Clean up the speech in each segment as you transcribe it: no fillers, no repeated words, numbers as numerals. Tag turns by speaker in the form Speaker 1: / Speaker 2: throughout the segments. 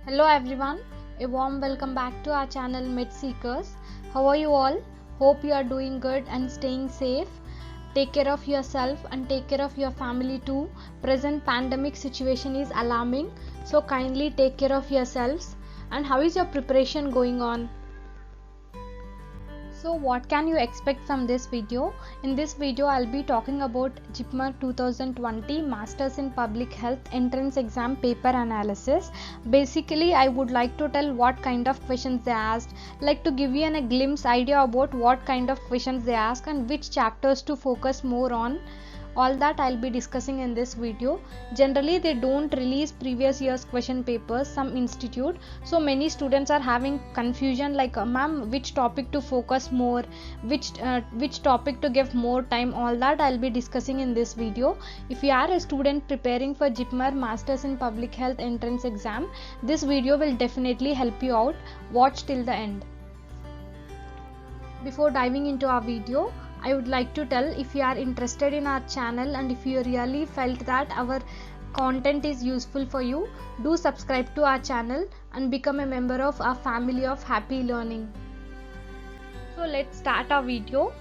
Speaker 1: Hello everyone, a warm welcome back to our channel MedSeekers. How are you all? Hope you are doing good and staying safe. Take care of yourself and take care of your family too. Present pandemic situation is alarming, so kindly take care of yourselves. And how is your preparation going on? So what can you expect from this video? In this video I'll be talking about JIPMER 2020 Masters in Public Health Entrance Exam Paper Analysis. Basically I would like to tell what kind of questions they asked, like to give you a glimpse idea about what kind of questions they ask and which chapters to focus more on. All that I'll be discussing in this video. Generally they don't release previous year's question papers, some institute, so many students are having confusion like ma'am, which topic to focus more, which topic to give more time. All that I'll be discussing in this video. If you are a student preparing for JIPMER Masters in Public Health Entrance Exam, this video will definitely help you out. Watch till the end. Before diving into our video, I would like to tell, if you are interested in our channel and if you really felt that our content is useful for you, do subscribe to our channel and become a member of our family of happy learning. So let's start our video.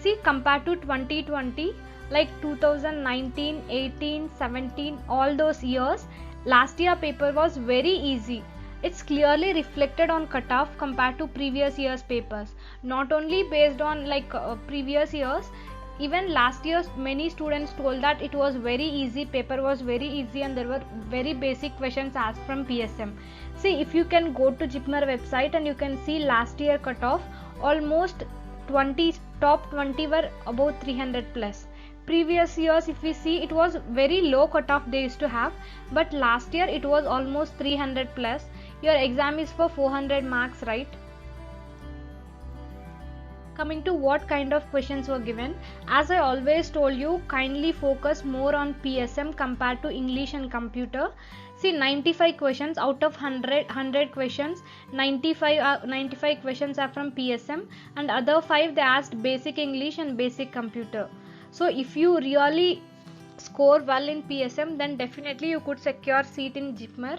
Speaker 1: See, compared to 2020, like 2019, 18, 17, all those years, last year paper was very easy. It's clearly reflected on cutoff compared to previous year's papers. Not only based on previous years, even last year many students told that it was very easy, paper was very easy and there were very basic questions asked from PSM. See, if you can go to JIPMER website and you can see last year cutoff, almost top 20 were above 300 plus. Previous years if we see, it was very low cutoff they used to have, but last year it was almost 300 plus. Your exam is for 400 marks, right? Coming to what kind of questions were given, as I always told you, kindly focus more on PSM compared to English and computer. See, 95 questions out of 100 questions, 95 questions are from PSM and other 5 they asked basic English and basic computer. So if you really score well in PSM, then definitely you could secure seat in JIPMER.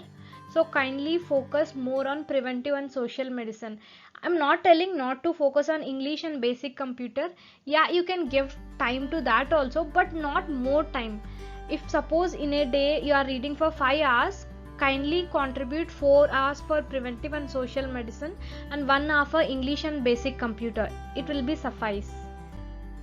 Speaker 1: So kindly focus more on preventive and social medicine. I'm not telling not to focus on English and basic computer. Yeah, you can give time to that also, but not more time. If suppose in a day you are reading for 5 hours, kindly contribute 4 hours for preventive and social medicine and 1 hour for English and basic computer. It will be suffice.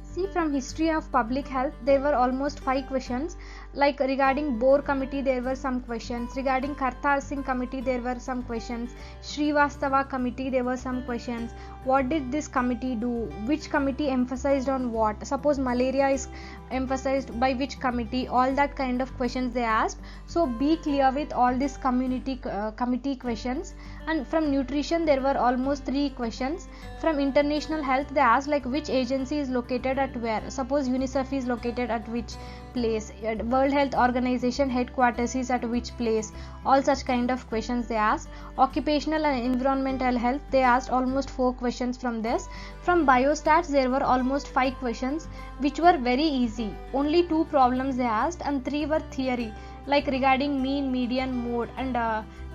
Speaker 1: See, from history of public health there were almost 5 questions, like regarding Bohr committee there were some questions, regarding Kartar Singh committee there were some questions, Srivastava committee there were some questions, what did this committee do, which committee emphasized on what, suppose malaria is emphasized by which committee, all that kind of questions they asked. So be clear with all these committee questions. And from nutrition there were almost 3 questions. From international health they asked like which agency is located at where, suppose UNICEF is located at which place, World Health Organization headquarters is at which place, all such kind of questions they asked. Occupational and environmental health they asked almost 4 questions from this. From biostats there were almost 5 questions which were very easy, only 2 problems they asked and 3 were theory, like regarding mean, median, mode and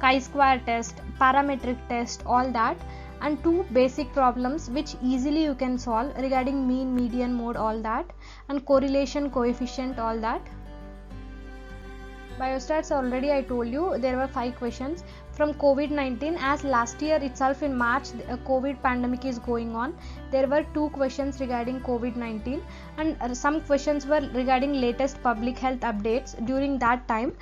Speaker 1: chi-square test, parametric test, all that, and 2 basic problems which easily you can solve regarding mean, median, mode, all that, and correlation coefficient, all that. Biostats already I told you there were 5 questions. From COVID-19, as last year itself in March COVID pandemic is going on, there were 2 questions regarding COVID-19 and some questions were regarding latest public health updates during that time.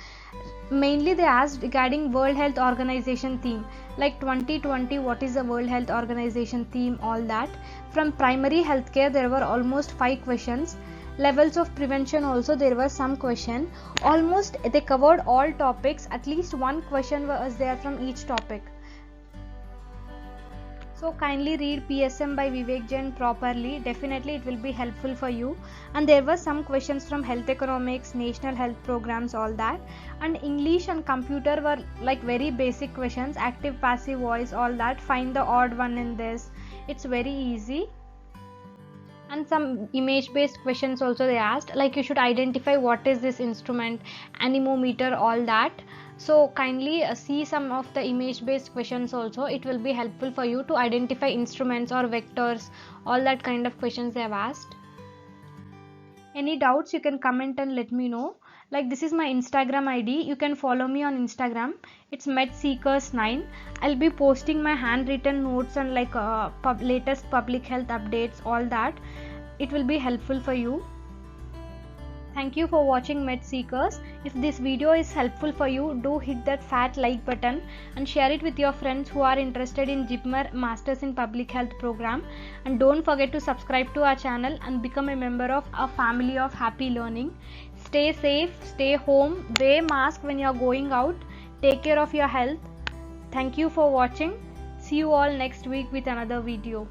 Speaker 1: Mainly they asked regarding World Health Organization theme, like 2020 what is the World Health Organization theme, all that. From primary healthcare there were almost 5 questions. Levels of prevention also there were some question. Almost they covered all topics, at least 1 question was there from each topic. So kindly read PSM by Vivek Jain properly, definitely it will be helpful for you. And there were some questions from health economics, national health programs, all that. And English and computer were like very basic questions, active passive voice, all that, find the odd one in this, it's very easy. And some image based questions also they asked, like you should identify what is this instrument, anemometer, all that. So kindly see some of the image based questions also. It will be helpful for you to identify instruments or vectors, all that kind of questions they have asked. Any doubts you can comment and let me know. Like, this is my Instagram ID, you can follow me on Instagram. It's medseekers9. I'll be posting my handwritten notes and like latest public health updates, all that. It will be helpful for you. Thank you for watching MedSeekers. If this video is helpful for you, do hit that fat like button and share it with your friends who are interested in JIPMER Masters in Public Health program. And don't forget to subscribe to our channel and become a member of our family of happy learning. Stay safe, stay home, wear mask when you are going out, take care of your health. Thank you for watching. See you all next week with another video.